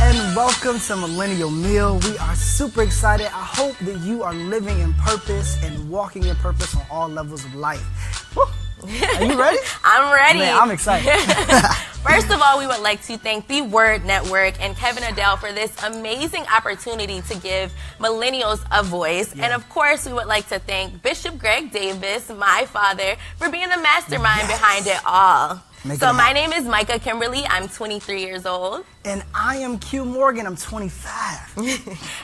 and welcome to Millennial Meal. We are super excited. I hope that you are living in purpose and walking in purpose on all levels of life. Woo. Are you ready? I'm ready. Man, I'm excited. First of all, we would like to thank the Word Network and Kevin Adele for this amazing opportunity to give millennials a voice. Yeah. And of course, we would like to thank Bishop Greg Davis, my father, for being the mastermind behind it all. My name is Micah Kimberly. I'm 23 years old. And I am Q Morgan. I'm 25.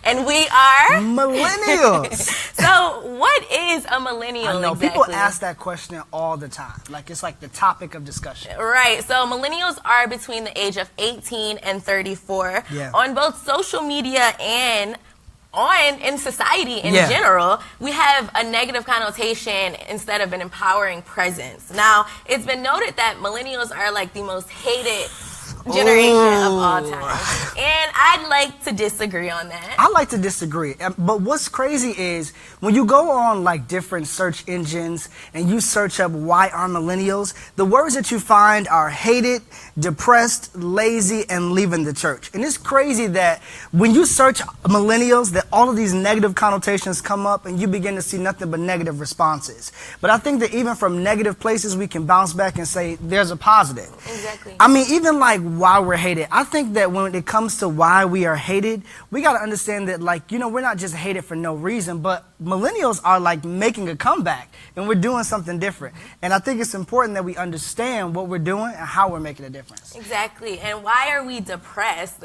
And we are Millennials. So what is a millennial? I know, exactly? People ask that question all the time. Like, it's like the topic of discussion. Right. So millennials are between the age of 18 and 34. Yeah. On both social media and in society in general, we have a negative connotation instead of an empowering presence. Now, it's been noted that millennials are like the most hated generation of all time. And I'd like to disagree on that. I like to disagree. But what's crazy is when you go on like different search engines and you search up why are millennials, the words that you find are hated, depressed, lazy, and leaving the church. And it's crazy that when you search millennials, that all of these negative connotations come up and you begin to see nothing but negative responses. But I think that even from negative places, we can bounce back and say there's a positive. Exactly. I mean, even like why we're hated. I think that when it comes to why we are hated, we got to understand that, like, you know, we're not just hated for no reason, but millennials are like making a comeback and we're doing something different. And I think it's important that we understand what we're doing and how we're making a difference. Exactly. And why are we depressed?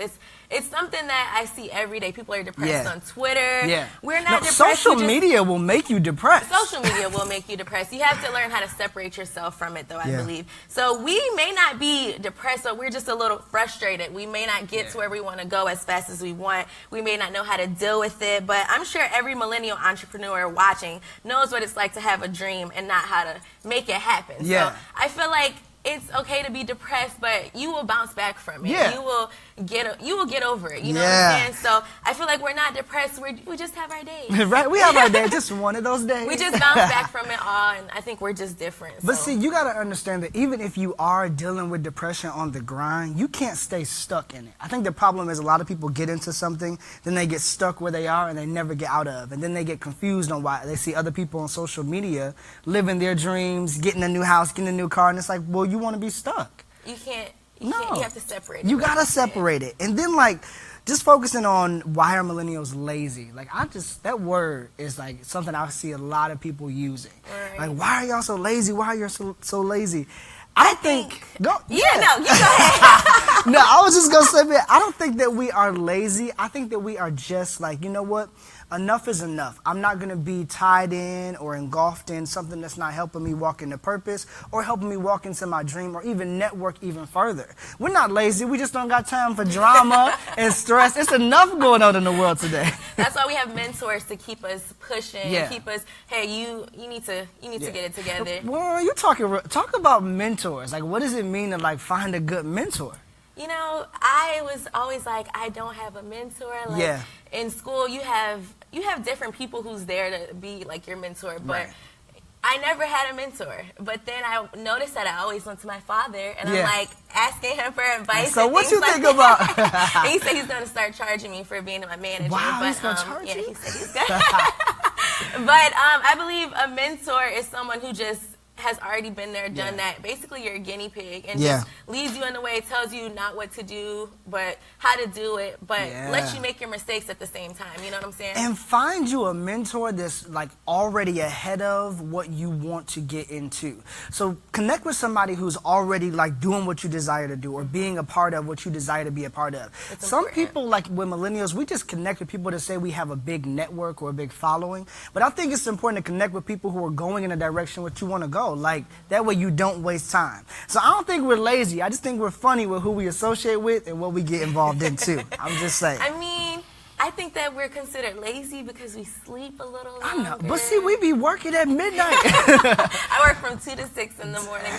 It's something that I see every day. People are depressed on Twitter. Yeah. We're not depressed. Social media will make you depressed. Social media will make you depressed. You have to learn how to separate yourself from it, though, I believe. So we may not be depressed, but we're just a little frustrated. We may not get to where we want to go as fast as we want. We may not know how to deal with it, but I'm sure every millennial entrepreneur watching knows what it's like to have a dream and not how to make it happen. Yeah. So I feel like it's okay to be depressed, but you will bounce back from it. Yeah. You will get over it. You know what I'm saying? So I feel like we're not depressed. We just have our days. Right? We have our days. Just one of those days. We just bounce back from it all, and I think we're just different. But see, you got to understand that even if you are dealing with depression on the grind, you can't stay stuck in it. I think the problem is a lot of people get into something, then they get stuck where they are, and they never get out of. And then they get confused on why they see other people on social media living their dreams, getting a new house, getting a new car, and it's like, well, you want to be stuck. You can't. You have to separate it. You got to separate it. And then, like, just focusing on why are millennials lazy. Like, that word is, like, something I see a lot of people using. Right. Like, why are y'all so lazy? Why are you so lazy? I think you go ahead. No, I was just going to say, man, I don't think that we are lazy. I think that we are just like, you know what? Enough is enough. I'm not going to be tied in or engulfed in something that's not helping me walk into purpose or helping me walk into my dream or even network even further. We're not lazy. We just don't got time for drama and stress. It's enough going on in the world today. That's why we have mentors to keep us pushing and keep us, hey, you need to get it together. Well, you talk about mentors. Like, what does it mean to, like, find a good mentor? You know, I was always like, I don't have a mentor. Like, in school, you have different people who's there to be like your mentor, but I never had a mentor. But then I noticed that I always went to my father, and I'm like asking him for advice. So and what you like think about? And he said he's going to start charging me for being my manager. Wow, but, he's going to charge you? Yeah, he said he's going to. But I believe a mentor is someone who just has already been there, done that. Basically, you're a guinea pig and just leads you in the way, tells you not what to do, but how to do it, but lets you make your mistakes at the same time. You know what I'm saying? And find you a mentor that's like already ahead of what you want to get into. So connect with somebody who's already like doing what you desire to do or being a part of what you desire to be a part of. Some people, like with millennials, we just connect with people that say we have a big network or a big following. But I think it's important to connect with people who are going in a direction where you want to go. Like, that way you don't waste time. So I don't think we're lazy. I just think we're funny with who we associate with and what we get involved in, too. I'm just saying. I mean, I think that we're considered lazy because we sleep a little longer. I know. But see, we be working at midnight. I work from 2 to 6 in the morning,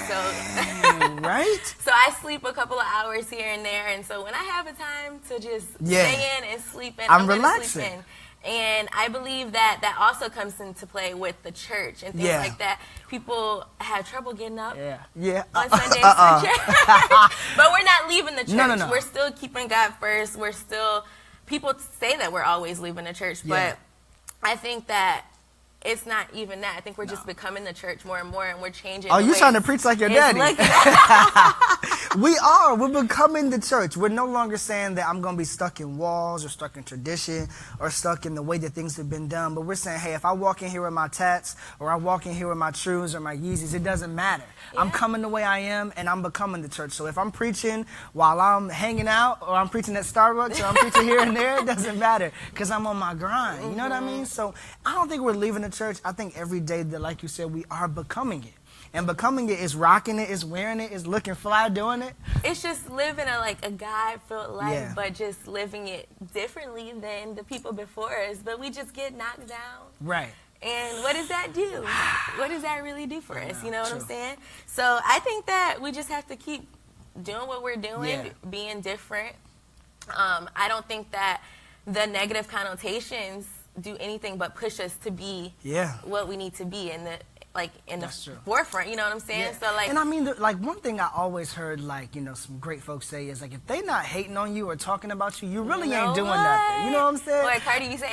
right? So I sleep a couple of hours here and there, and so when I have a time to just stay in and sleep in, I'm relaxing. And I believe that that also comes into play with the church and things like that. People have trouble getting up on Sundays for church. But we're not leaving the church. No. We're still keeping God first. We're still, people say that we're always leaving the church, but I think that it's not even that. I think we're just becoming the church more and more, and we're changing. Oh, you trying to preach like your daddy. We're becoming the church. We're no longer saying that I'm going to be stuck in walls or stuck in tradition or stuck in the way that things have been done. But we're saying, hey, if I walk in here with my tats or I walk in here with my trues or my Yeezys, it doesn't matter. I'm coming the way I am, and I'm becoming the church. So if I'm preaching while I'm hanging out, or I'm preaching at Starbucks, or I'm preaching here and there, it doesn't matter, because I'm on my grind. You know what I mean? So I don't think we're leaving the church. I think every day that, like you said, we are becoming it. And becoming it is rocking it, is wearing it, is looking fly doing it. It's just living a God-filled life, but just living it differently than the people before us. But we just get knocked down. Right. And what does that do? What does that really do for us? You know what I'm saying? So I think that we just have to keep doing what we're doing, being different. I don't think that the negative connotations do anything but push us to be what we need to be in the forefront, you know what I'm saying? So and I mean, one thing I always heard, some great folks say is, if they not hating on you or talking about you, you really ain't doing nothing. You know what I'm saying? Boy, Cardi be saying,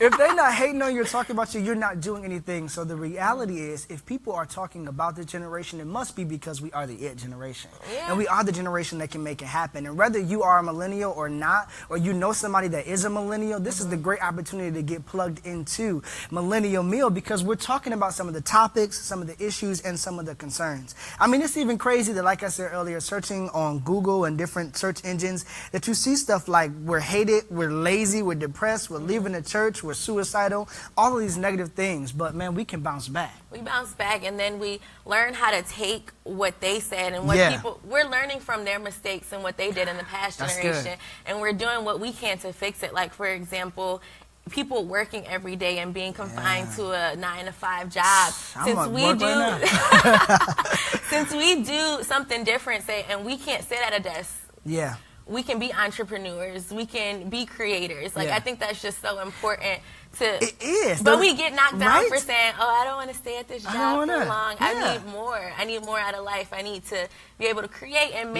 if they not hating on you or talking about you, you're not doing anything. So the reality is, if people are talking about this generation, it must be because we are the it generation. And we are the generation that can make it happen. And whether you are a millennial or not, or you know somebody that is a millennial, this is the great opportunity to get plugged into Millennial Meal, because we're talking about some of the topics, some of the issues, and some of the concerns. I mean, it's even crazy that, like I said earlier, searching on Google and different search engines, that you see stuff like we're hated, we're lazy, we're depressed, we're leaving the church, we're suicidal, all of these negative things. But man, we can bounce back. We bounce back, and then we learn how to take what they said and what we're learning from their mistakes and what they did in the past generation, and we're doing what we can to fix it. Like, for example, people working every day and being confined to a 9-to-5 job. Since we do something different, and we can't sit at a desk. We can be entrepreneurs. We can be creators. I think that's just so important. It is. But we get knocked down for saying, I don't want to stay at this job for long. I need more. I need more out of life. I need to be able to create and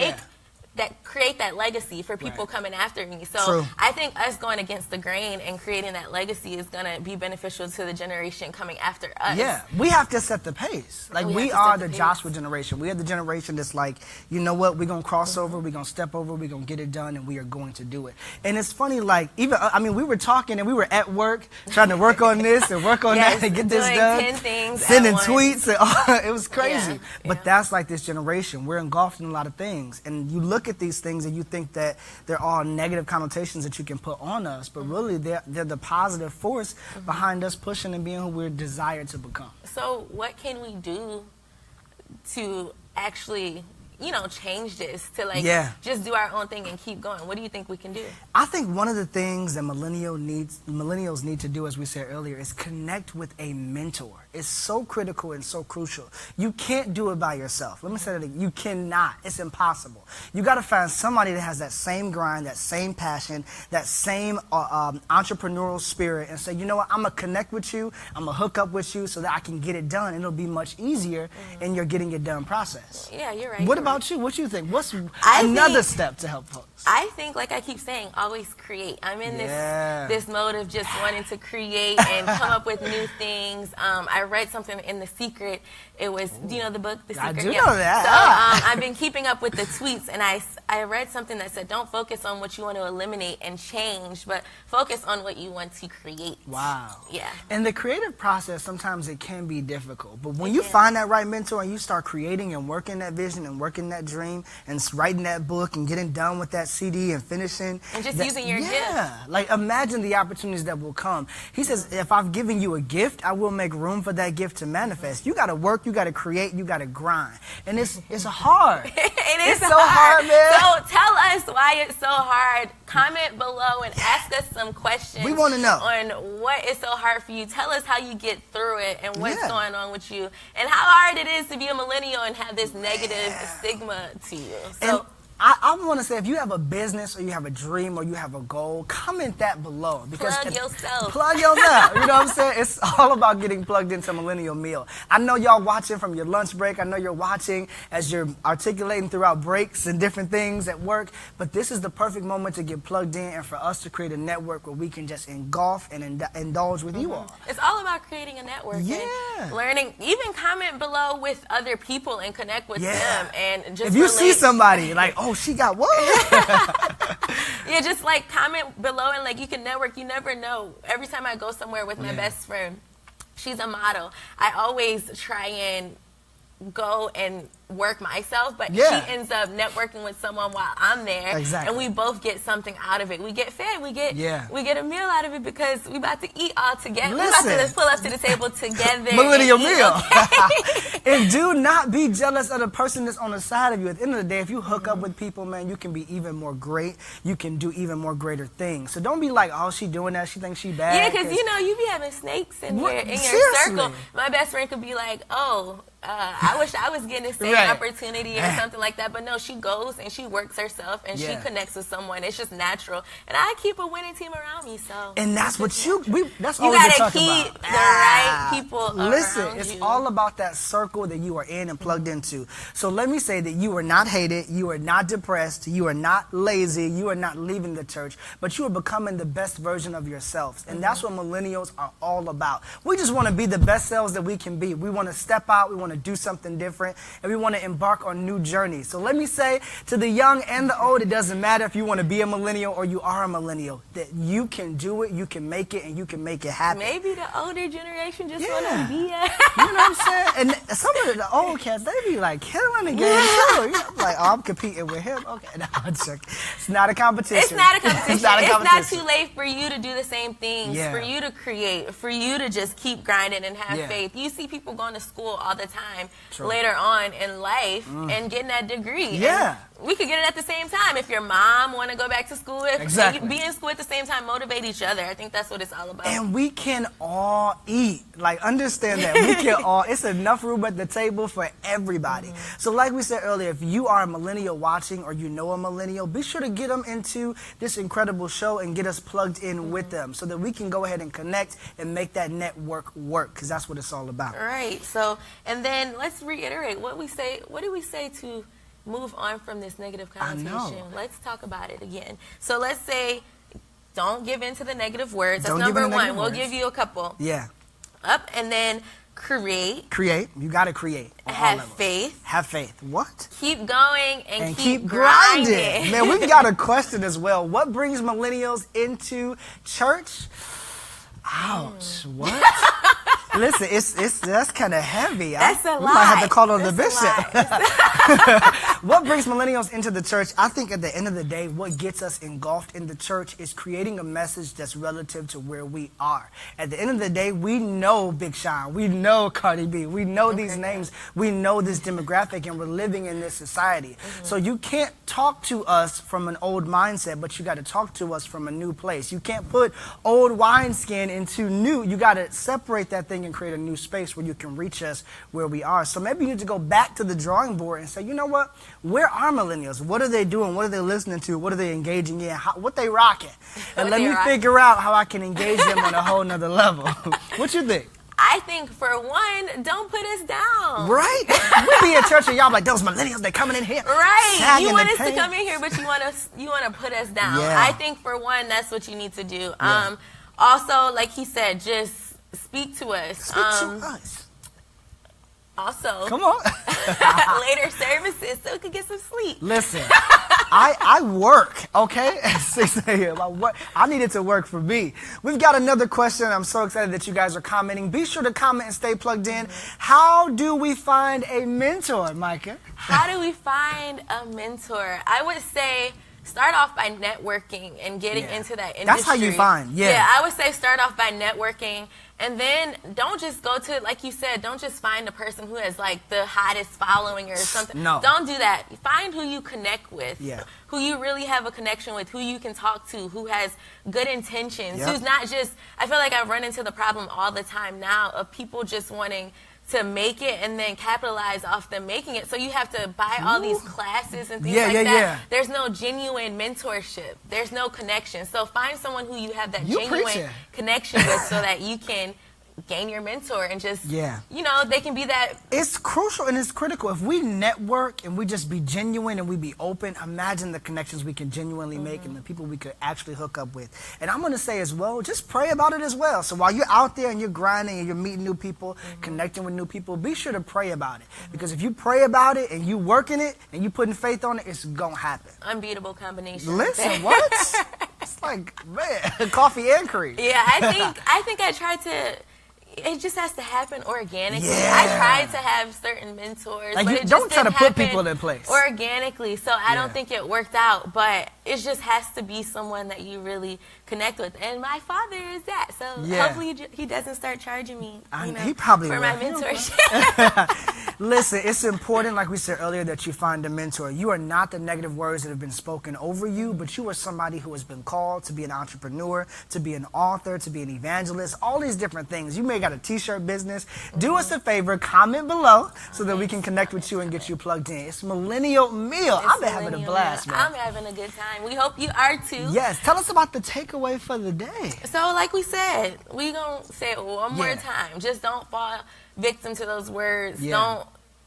create that legacy for people coming after me. So I think us going against the grain and creating that legacy is going to be beneficial to the generation coming after us. Yeah, we have to set the pace. We are the Joshua generation. We are the generation that's like, you know what, we're going to cross over, we're going to step over, we're going to get it done, and we are going to do it. And it's funny, we were talking and we were at work trying to work on this and work on that and get this done. 10 things sending tweets. And it was crazy. But that's like this generation. We're engulfed in a lot of things. And you look at these things and you think that they're all negative connotations that you can put on us, but really they're the positive force behind us pushing and being who we're desired to become. So what can we do to actually change this, to just do our own thing and keep going? What do you think we can do? I think one of the things that millennials need to do, as we said earlier, is connect with a mentor. It's so critical and so crucial. You can't do it by yourself. Let me say that again. You cannot. It's impossible. You got to find somebody that has that same grind, that same passion, that same entrepreneurial spirit, and say, you know what, I'm going to connect with you, I'm going to hook up with you so that I can get it done. It'll be much easier in your getting it done process. Yeah, you're right. What about you? What you think? What's another step to help folks? I think, like I keep saying, always create. I'm in this mode of just wanting to create and come up with new things. I read something in The Secret. It was, do you know the book, The Secret? I do know that. So I've been keeping up with the tweets, and I read something that said, don't focus on what you want to eliminate and change, but focus on what you want to create. Wow. Yeah. And the creative process, sometimes it can be difficult, but when you find that right mentor and you start creating and working that vision and working that dream and writing that book and getting done with that CD and finishing. And just using your gift. Yeah. Imagine the opportunities that will come. He says, if I've given you a gift, I will make room for that gift to manifest. You got to work, you got to create, you got to grind. And it's hard. It's so hard, man. So tell us why it's so hard. Comment below and ask us some questions. We want to know. On what is so hard for you. Tell us how you get through it and what's going on with you. And how hard it is to be a millennial and have this negative stigma to you. So I want to say, if you have a business or you have a dream or you have a goal, comment that below. Because plug yourself. Plug yourself. You know what I'm saying? It's all about getting plugged into Millennial Meal. I know y'all watching from your lunch break. I know you're watching as you're articulating throughout breaks and different things at work. But this is the perfect moment to get plugged in and for us to create a network where we can just engulf and indulge with you all. It's all about creating a network and learning. Even comment below with other people and connect with them. And just if you see somebody like, oh, she got what? Yeah, just like comment below and like you can network. You never know. Every time I go somewhere with my best friend, she's a model. I always try and go and work myself, but she ends up networking with someone while I'm there, and we both get something out of it. We get fed, we get a meal out of it because we about to eat all together. We about to pull up to the table together. Millennial meal. And do not be jealous of the person that's on the side of you. At the end of the day, if you hook up with people, man, you can be even more great. You can do even more greater things. So don't be like, oh, she doing that. She thinks she bad. Yeah, because you know you be having snakes in your circle. My best friend could be like, oh, I wish I was getting the same opportunity or something like that. But no, she goes and she works herself and she connects with someone. It's just natural. And I keep a winning team around me. So and that's what that's all you we gotta talk keep about. The right people Listen, around it's you. all about that circle that you are in and plugged into. So let me say that you are not hated, you are not depressed, you are not lazy, you are not leaving the church, but you are becoming the best version of yourselves. And that's what millennials are all about. We just want to be the best selves that we can be. We want to step out, we want to do something different, and we want to embark on new journeys. So let me say to the young and the old, it doesn't matter if you want to be a millennial or you are a millennial, that you can do it, you can make it, and you can make it happen. Maybe the older generation just want to be You know what I'm saying? And some of the old cats, they be like killing the game too. You know, like, oh, I'm competing with him. Okay, no, I'm joking. It's not a competition. It's not a competition. It's not a competition. It's not too late for you to do the same things, for you to create, for you to just keep grinding and have faith. You see people going to school all the time later on in life and getting that degree. Yeah. And we could get it at the same time. If your mom want to go back to school, if be in school at the same time, motivate each other. I think that's what it's all about. And we can all eat. Like, understand that. We can all, it's enough room at the table for everybody. So like we said earlier, if you are a millennial watching or you know a millennial, be sure to get them into this incredible show and get us plugged in with them so that we can go ahead and connect and make that network work, because that's what it's all about. Right. So, and then let's reiterate what we say. What do we say to move on from this negative connotation? Let's talk about it again. So let's say, don't give in to the negative words. That's number one. We'll give you a couple. Yeah. Up, and then create. Create. You got to create. Have faith. Have faith. What? Keep going and keep grinding. Man, we've got a question as well. What brings millennials into church? Ouch. What? Listen, that's kind of heavy. That's a lot. We might have to call on the bishop. What brings millennials into the church? I think at the end of the day, what gets us engulfed in the church is creating a message that's relative to where we are. At the end of the day, we know Big Sean, we know Cardi B, we know these names, we know this demographic, and we're living in this society. So you can't talk to us from an old mindset, but you got to talk to us from a new place. You can't put old wineskin into new. You got to separate that thing and create a new space where you can reach us where we are. So maybe you need to go back to the drawing board and say, you know what? Where are millennials? What are they doing? What are they listening to? What are they engaging in? What they rocking? And let me figure out how I can engage them on a whole nother level. What you think? I think, for one, don't put us down. Right? We be in church and y'all like, those millennials, they coming in here. Right. You want us to come in here, but you want to put us down. Yeah. I think, for one, that's what you need to do. Yeah. Also, like he said, just speak to us. Speak to us. Also, come on. Later services so we could get some sleep. Listen, I work, okay, at 6 a.m. I need it to work for me. We've got another question. I'm so excited that you guys are commenting. Be sure to comment and stay plugged in. How do we find a mentor, Micah? How do we find a mentor? I would say start off by networking and getting into that industry. That's how you find, Yeah, I would say start off by networking. And then don't just go to, like you said, don't just find a person who has like the hottest following or something. No. Don't do that. Find who you connect with, who you really have a connection with, who you can talk to, who has good intentions, who's not just, I feel like I run into the problem all the time now of people just wanting to make it and then capitalize off them making it. So you have to buy all these classes and things like that. Yeah. There's no genuine mentorship. There's no connection. So find someone who you have that genuine connection with so that you can gain your mentor and just, you know, they can be that. It's crucial and it's critical. If we network and we just be genuine and we be open, imagine the connections we can genuinely make and the people we could actually hook up with. And I'm going to say as well, just pray about it as well. So while you're out there and you're grinding and you're meeting new people, connecting with new people, be sure to pray about it. Because if you pray about it and you working it and you putting faith on it, it's going to happen. Unbeatable combination. Listen, what? It's like, man, coffee and cream. Yeah, I think I tried to. It just has to happen organically. I tried to have certain mentors, like but you it just don't try didn't to put happen people in place organically. So I don't think it worked out. But it just has to be someone that you really connect with. And my father is that. So hopefully he doesn't start charging me. He probably for will. my mentorship. Listen, it's important, like we said earlier, that you find a mentor. You are not the negative words that have been spoken over you, but you are somebody who has been called to be an entrepreneur, to be an author, to be an evangelist, all these different things. You may got a t-shirt business. Do us a favor, comment below so that we can connect with you and get you plugged in. It's Millennial Meal. I've been having a blast, man. I'm having a good time. We hope you are too. Yes. Tell us about the takeaway for the day. So like we said, we going to say it one more time. Just don't fall victim to those words. Don't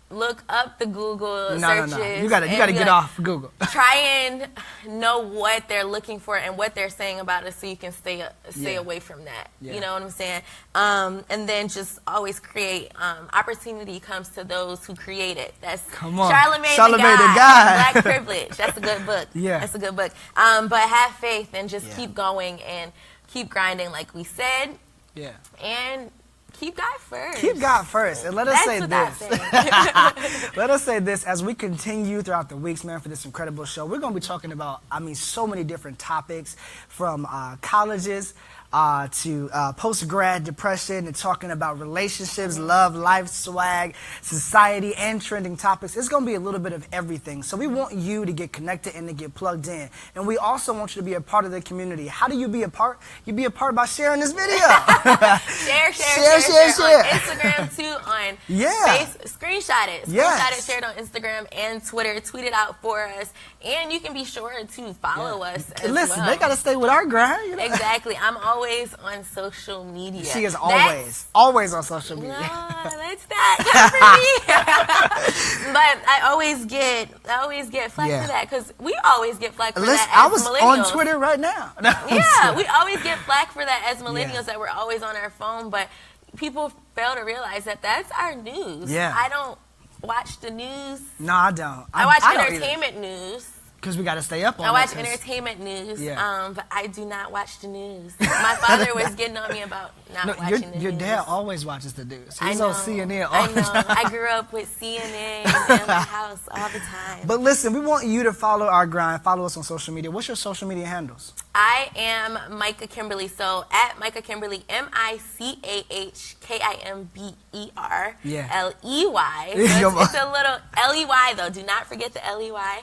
look up the Google searches. No. You gotta get off Google. Try and know what they're looking for and what they're saying about it so you can stay away from that. You know what I'm saying? And then just always create. Opportunity comes to those who create it. That's Charlemagne the God. Black Privilege. That's a good book. That's a good book. But have faith and just keep going and keep grinding like we said. And keep God first. Keep God first. And let us say this. Let us say this as we continue throughout the weeks, man, for this incredible show. We're going to be talking about, so many different topics from colleges to post-grad depression and talking about relationships, love, life, swag, society, and trending topics. It's going to be a little bit of everything. So we want you to get connected and to get plugged in. And we also want you to be a part of the community. How do you be a part? You be a part by sharing this video. share. On Instagram too, on Facebook. Screenshot it. Screenshot it, share it on Instagram and Twitter. Tweet it out for us. And you can be sure to follow us as Listen, they got to stay with our grind. You know? Exactly. I'm always on social media. She is always on social media. No, that's not good for me. But I always get flack for that because we always get flack for that as millennials. I was on Twitter right now. We always get flack for that as millennials that we're always on our phone, but people fail to realize that that's our news. I don't watch the news. No, I don't. I watch entertainment news. Because we got to stay up on I watch entertainment news, but I do not watch the news. My father was getting on me about not watching the news. Your dad always watches the news. He's on CNN all the time. I grew up with CNN in my house all the time. But listen, we want you to follow our grind. Follow us on social media. What's your social media handles? I am Micah Kimberly. So at Micah Kimberly, MICAHKIMBER LEY. So it's a little LEY though. Do not forget the LEY.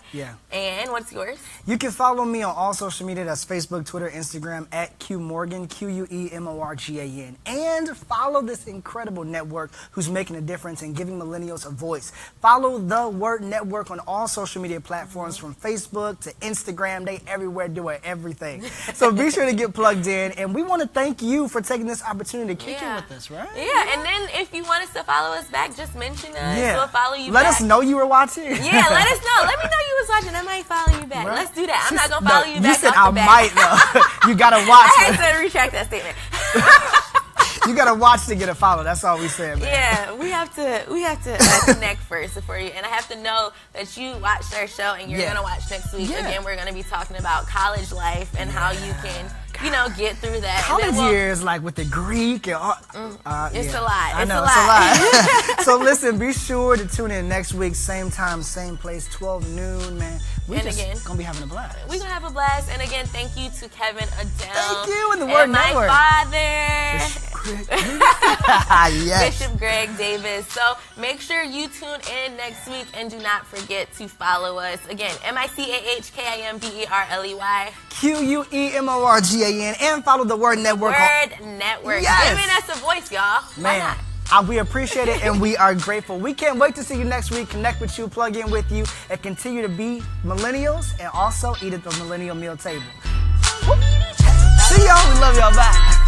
And what's yours? You can follow me on all social media. That's Facebook, Twitter, Instagram at QMorgan, QUEMORGAN. And follow this incredible network who's making a difference and giving millennials a voice. Follow The Word Network on all social media platforms from Facebook to Instagram. They everywhere doing everything. So be sure to get plugged in. And we want to thank you for taking this opportunity to kick in with us, right? Yeah, and then if you want us to follow us back, just mention us. We'll follow you back. Let us know you were watching. Let us know. Let me know you was watching. I might follow you back. Right? Let's do that. I'm not going to follow you back. You said I might, though. You got to watch. I had to retract that statement. You got to watch to get a follow. That's all we said, man. Yeah, we have to connect first for you. And I have to know that you watched our show and you're going to watch next week. Again, we're going to be talking about college life and how you can, get through that. College years, like with the Greek and all. It's a lot. I know, it's a lot. So listen, be sure to tune in next week, same time, same place, 12 noon, man. We're just going to be having a blast. We're going to have a blast. And again, thank you to Kevin Adele. Thank you, and the Word Network. My father, Bishop Greg Davis. So make sure you tune in next week and do not forget to follow us. Again, MICAHKIMBERLEY. QUEMORGAN. And follow the Word Network. Word Network. Giving us a voice, y'all. Why not? We appreciate it and we are grateful. We can't wait to see you next week, connect with you, plug in with you, and continue to be millennials and also eat at the millennial meal table. See y'all. We love y'all. Bye.